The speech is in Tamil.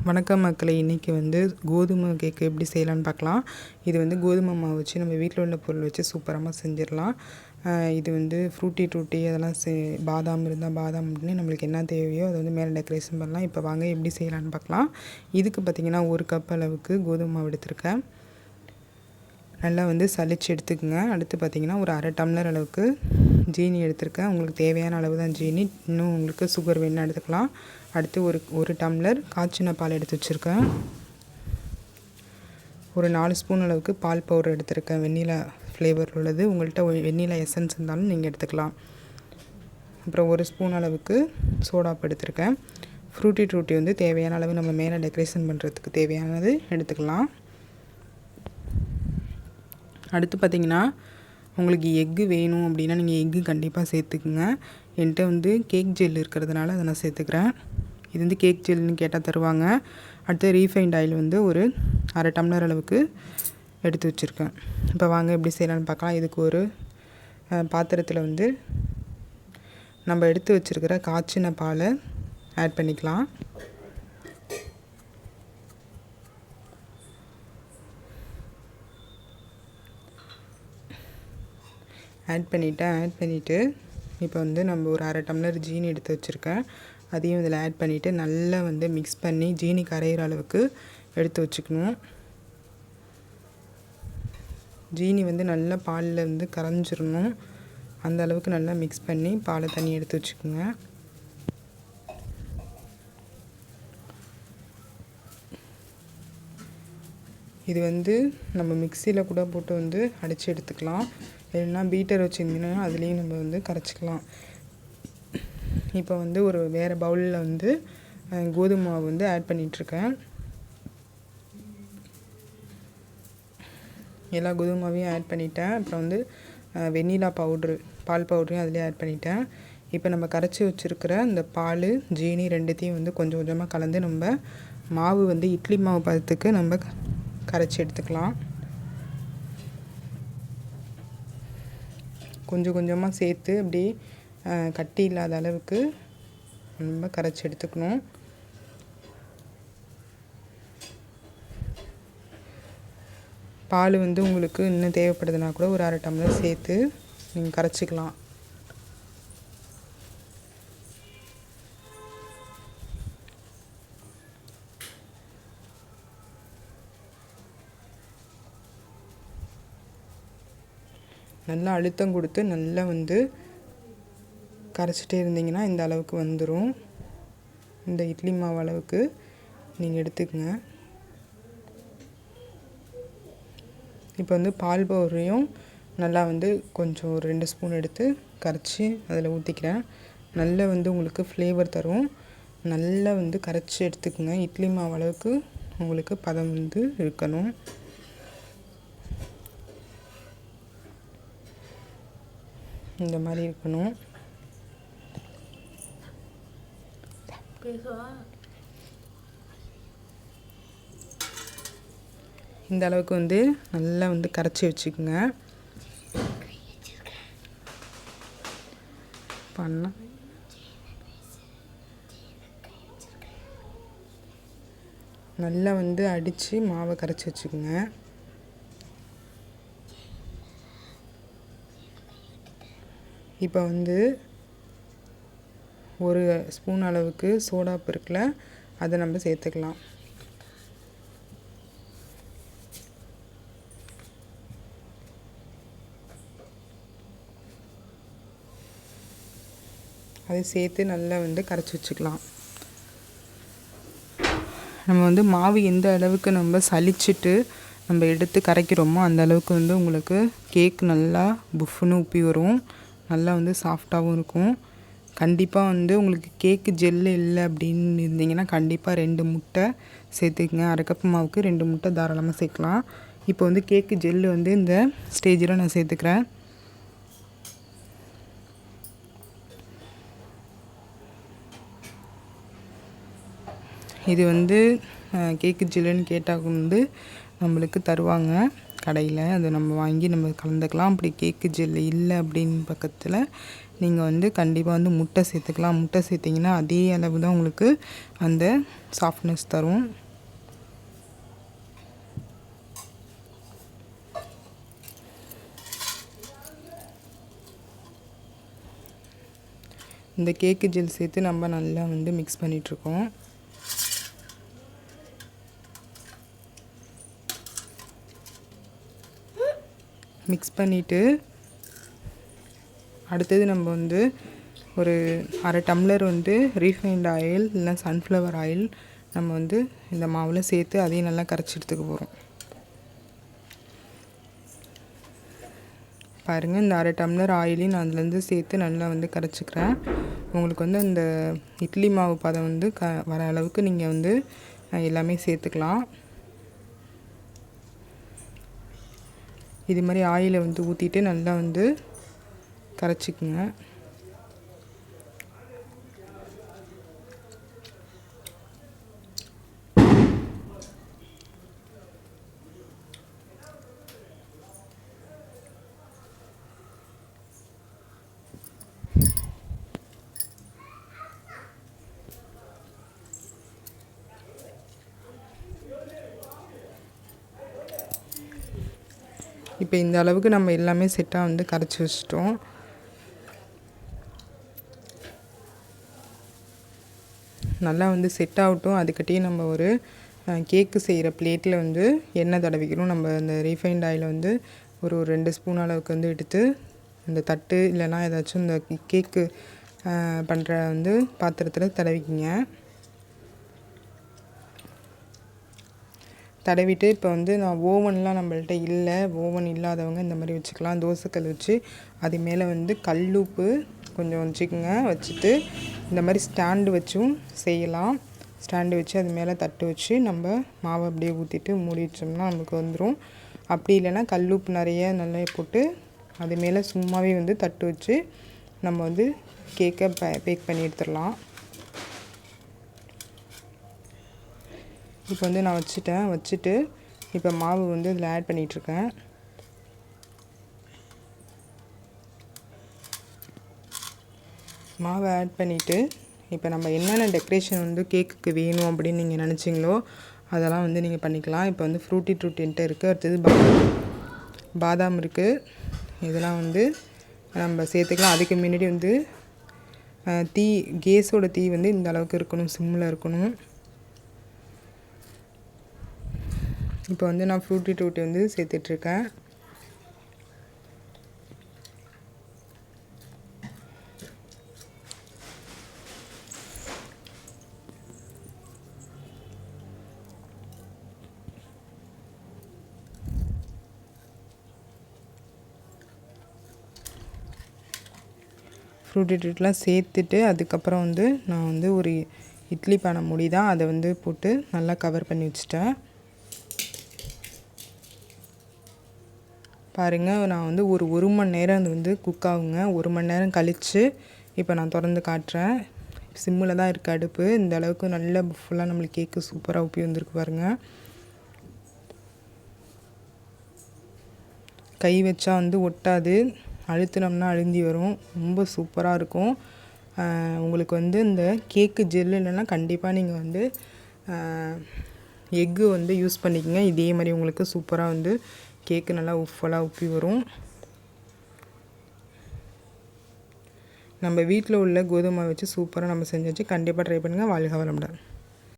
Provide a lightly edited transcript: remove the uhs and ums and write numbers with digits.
வணக்கம் மக்களே, இன்றைக்கி வந்து கோதுமை கேக்கு எப்படி செய்யலான்னு பார்க்கலாம். இது வந்து கோதுமை மாவு வச்சு நம்ம வீட்டில் உள்ள பொருள் வச்சு சூப்பராக செஞ்சிடலாம். இது வந்து ஃப்ரூட்டி அதெல்லாம் பாதாம் இருந்தால் பாதாம் அப்படின்னு நம்மளுக்கு என்ன தேவையோ அதை வந்து மேலே டெக்கரேஷன் பண்ணலாம். இப்போ வாங்க எப்படி செய்யலான்னு பார்க்கலாம். இதுக்கு பார்த்திங்கன்னா 1 கப் அளவுக்கு கோதுமை மாவு எடுத்திருக்கேன். நல்லா வந்து சலிச்சு எடுத்துக்கோங்க. அடுத்து பார்த்திங்கன்னா ஒரு 1/2 டம்ளர் அளவுக்கு ஜீனி எடுத்திருக்கேன். உங்களுக்கு தேவையான அளவு தான் ஜீனி. இன்னும் உங்களுக்கு சுகர் வேணும்னா எடுத்துக்கலாம். அடுத்து ஒரு டம்ளர் காய்ச்சின பால் எடுத்து வச்சுருக்கேன். ஒரு 4 ஸ்பூன் அளவுக்கு பால் பவுடர் எடுத்திருக்கேன். வெண்ணிலா ஃப்ளேவர் உள்ளது. உங்கள்கிட்ட வெண்ணிலா எசன்ஸ் இருந்தாலும் நீங்கள் எடுத்துக்கலாம். அப்புறம் 1 ஸ்பூன் அளவுக்கு சோடாப்பு எடுத்திருக்கேன். ஃப்ரூட்டி வந்து தேவையான அளவு நம்ம மேலே டெக்கரேஷன் பண்ணுறதுக்கு தேவையானது எடுத்துக்கலாம். அடுத்து பார்த்திங்கன்னா உங்களுக்கு எக்கு வேணும் அப்படின்னா நீங்கள் எக்கு கண்டிப்பாக சேர்த்துக்குங்க. என்கிட்ட வந்து கேக் ஜெல் இருக்கிறதுனால அதை நான் சேர்த்துக்கிறேன். இது வந்து கேக் ஜெல்னு கேட்டால் தருவாங்க. அடுத்து ரீஃபைண்ட் ஆயில் வந்து ஒரு 1/2 டம்ளர் அளவுக்கு எடுத்து வச்சுருக்கேன். இப்போ வாங்க எப்படி செய்யலான்னு பார்க்கலாம். இதுக்கு ஒரு பாத்திரத்தில் வந்து நம்ம எடுத்து வச்சுருக்கிற காய்ச்சின பாலை ஆட் பண்ணிக்கலாம். ஆட் பண்ணிவிட்டு இப்போ வந்து நம்ம ஒரு 1/2 டம்ளர் ஜீனி எடுத்து வச்சுருக்கேன். அதையும் இதில் ஆட் பண்ணிவிட்டு நல்லா வந்து மிக்ஸ் பண்ணி ஜீனி கரையிற அளவுக்கு எடுத்து வச்சுக்கணும். ஜீனி வந்து நல்லா பாலில் வந்து கரைஞ்சிடணும். அந்த அளவுக்கு நல்லா மிக்ஸ் பண்ணி பாலை தண்ணி எடுத்து வச்சுக்கோங்க. இது வந்து நம்ம மிக்சியில் கூட போட்டு வந்து அடித்து எடுத்துக்கலாம். இல்லைன்னா பீட்டர் வச்சுருந்தீங்கன்னா அதுலேயும் நம்ம வந்து கரைச்சிக்கலாம். இப்போ வந்து ஒரு வேறு பவுலில் வந்து கோதுமை மாவு வந்து ஆட் பண்ணிகிட்ருக்கேன். எல்லா கோதுமை மாவையும் ஆட் பண்ணிட்டேன். அப்புறம் வந்து வெண்ணிலா பால் பவுடரையும் அதிலே ஆட் பண்ணிட்டேன். இப்போ நம்ம கரைச்சி வச்சுருக்கிற இந்த பால் ஜீனி ரெண்டுத்தையும் வந்து கொஞ்சம் கொஞ்சமாக கலந்து நம்ம மாவு வந்து இட்லி மாவு பதத்துக்கு நம்ம கரைச்சி எடுத்துக்கலாம். கொஞ்சம் கொஞ்சமாக சேர்த்து அப்படி கட்டி இல்லாத அளவுக்கு நம்ம கரைச்சி எடுத்துக்கணும். பால் வந்து உங்களுக்கு இன்னும் தேவைப்படுதுன்னா கூட ஒரு 1/2 டம்ளர் சேர்த்து நீங்கள் கரைச்சிக்கலாம். நல்லா அழுத்தம் கொடுத்து நல்லா வந்து கரைச்சிட்டே இருந்தீங்கன்னா இந்த அளவுக்கு வந்துடும். இந்த இட்லி மாவு அளவுக்கு நீங்கள் எடுத்துக்கங்க. இப்போ வந்து பால் பவுடரையும் நல்லா வந்து கொஞ்சம் ஒரு 2 ஸ்பூன் எடுத்து கரைச்சி அதில் ஊற்றிக்கிறேன். நல்லா வந்து உங்களுக்கு ஃப்ளேவர் தரும். நல்லா வந்து கரைச்சி எடுத்துக்கோங்க. இட்லி மாவு அளவுக்கு உங்களுக்கு பதம் வந்து இருக்கணும். இந்த மாதிரி இருக்கணும். இந்த அளவுக்கு வந்து நல்லா வந்து கரைச்சி வச்சுக்கோங்க. நல்லா வந்து அடித்து மாவை கரைச்சி வச்சுக்கோங்க. இப்போ வந்து 1 ஸ்பூன் அளவுக்கு சோடாப்பு இருக்குல்ல, அதை நம்ம சேர்த்துக்கலாம். அதை சேர்த்து நல்லா வந்து கரைச்சி வச்சுக்கலாம். நம்ம வந்து மாவு எந்த அளவுக்கு நம்ம சலிச்சிட்டு நம்ம எடுத்து கரைக்கிறோமோ அந்த அளவுக்கு வந்து உங்களுக்கு கேக் நல்லா புஃப்னு உப்பி வரும். நல்லா வந்து சாஃப்டாகவும் இருக்கும். கண்டிப்பாக வந்து உங்களுக்கு கேக்கு ஜெல்லு இல்லை அப்படின்னு இருந்தீங்கன்னா கண்டிப்பாக 2 முட்டை சேர்த்துக்குங்க. 1/2 கப் மாவுக்கு 2 முட்டை தாராளமாக சேர்க்கலாம். இப்போ வந்து கேக்கு ஜெல்லு வந்து இந்த ஸ்டேஜில் நான் சேர்த்துக்கிறேன். இது வந்து கேக்கு ஜெல்லுன்னு கேட்டால் வந்து நம்மளுக்கு தருவாங்க. கடையில். அதை நம்ம வாங்கி நம்ம கலந்துக்கலாம். அப்படி கேக்கு ஜெல் இல்லை அப்படின்னு பக்கத்தில் நீங்கள் வந்து கண்டிப்பாக வந்து முட்டை சேர்த்துக்கலாம். முட்டை சேர்த்திங்கன்னா அதே அளவு தான் உங்களுக்கு அந்த சாஃப்ட்னஸ் தரும். இந்த கேக்கு ஜெல் சேர்த்து நம்ம நல்லா வந்து மிக்ஸ் பண்ணிகிட்ருக்கோம். மிக்ஸ் பண்ணிவிட்டு அடுத்தது நம்ம வந்து ஒரு அரை டம்ளர் வந்து ரீஃபைண்ட் ஆயில் இல்லைனா சன்ஃப்ளவர் ஆயில் நம்ம வந்து இந்த மாவில் சேர்த்து அதையும் நல்லா கரைச்சி எடுத்துக்க போகிறோம். பாருங்கள், இந்த அரை டம்ளர் ஆயிலையும் நான் அதுலேருந்து சேர்த்து நல்லா வந்து கரைச்சிக்கிறேன். உங்களுக்கு வந்து இந்த இட்லி மாவு பதம் வந்து வர அளவுக்கு நீங்கள் வந்து எல்லாமே சேர்த்துக்கலாம். இது மாதிரி ஆயிலை வந்து ஊற்றிட்டு நல்லா வந்து கரைச்சிக்குங்க. இப்போ இந்த அளவுக்கு நம்ம எல்லாமே செட்டாக வந்து கரைச்சி வச்சிட்டோம். நல்லா வந்து செட் ஆகட்டும். அதுக்கிட்டே நம்ம ஒரு கேக்கு செய்கிற பிளேட்டில் வந்து எண்ணெய் தடவிக்கணும். நம்ம அந்த ரீஃபைண்ட் ஆயில் வந்து ஒரு 2 ஸ்பூன் அளவுக்கு வந்து எடுத்து இந்த தட்டு இல்லைனா ஏதாச்சும் இந்த கேக்கு பண்ணுற வந்து பாத்திரத்தில் தடவிக்கிங்க. தடவிட்டு இப்போ வந்து நான் ஓவன்லாம் நம்மள்ட்ட இல்லை, ஓவன் இல்லாதவங்க இந்த மாதிரி வச்சுக்கலாம். தோசைக்கல் வச்சு அது மேலே வந்து கல்லுப்பு கொஞ்சம் வச்சுக்கோங்க. வச்சுட்டு இந்த மாதிரி ஸ்டாண்டு வச்சும் செய்யலாம். ஸ்டாண்டு வச்சு அது மேலே தட்டு வச்சு நம்ம மாவை அப்படியே ஊற்றிட்டு மூடி வச்சோம்னா நமக்கு வந்துடும். அப்படி இல்லைன்னா கல்லுப்பு நிறைய நல்லா போட்டு அது மேலே சும்மாவே வந்து தட்டு வச்சு நம்ம வந்து கேக்கை பேக் பண்ணி எடுத்துடலாம். இப்போ வந்து நான் வச்சுட்டு இப்போ மாவு வந்து இதில் ஆட் பண்ணிகிட்ருக்கேன். மாவை ஆட் பண்ணிவிட்டு இப்போ நம்ம என்னென்ன டெக்கரேஷன் வந்து கேக்குக்கு வேணும் அப்படின்னு நீங்கள் நினச்சிங்களோ அதெல்லாம் வந்து நீங்கள் பண்ணிக்கலாம். இப்போ வந்து ஃப்ரூட்டி என்கிட்ட இருக்குது. அடுத்தது பாதாம் இருக்குது. இதெல்லாம் வந்து நம்ம சேர்த்துக்கலாம். அதுக்கு முன்னாடி வந்து கேஸோட தீ வந்து இந்த அளவுக்கு இருக்கணும், சிம்மில் இருக்கணும். இப்போ வந்து நான் ஃப்ரூட்டி வந்து சேர்த்துட்ருக்கேன். ஃப்ரூட்டி சேர்த்துட்டு அதுக்கப்புறம் வந்து நான் வந்து ஒரு இட்லி பானை மூடி தான் அதை வந்து போட்டு நல்லா கவர் பண்ணி வச்சுட்டேன். பாருங்கள், நான் வந்து ஒரு மணி நேரம் அது வந்து குக் ஆகுங்க. 1 மணி நேரம் கழித்து இப்போ நான் திறந்து காட்டுறேன். சிம்மில் தான் இருக்குது அடுப்பு. இந்த அளவுக்கு நல்லா ஃபுல்லாக நம்மளுக்கு கேக்கு சூப்பராக உப்பி வந்திருக்கு பாருங்கள். கை வச்சா வந்து ஒட்டாது, அழுத்தினோம்னா அழுந்தி வரும். ரொம்ப சூப்பராக இருக்கும். உங்களுக்கு வந்து இந்த கேக்கு ஜெல் இல்லைன்னா கண்டிப்பாக நீங்கள் வந்து எக்கு வந்து யூஸ் பண்ணிக்கோங்க. இதே மாதிரி உங்களுக்கு சூப்பராக வந்து கேக்கு நல்லா ஃபுல்லாக உப்பி வரும். நம்ம வீட்டில் உள்ள கோதுமை வச்சு சூப்பராக நம்ம செஞ்சாச்சு. கண்டிப்பாக ட்ரை பண்ணுங்கள். வாழ்க வளமுடன்.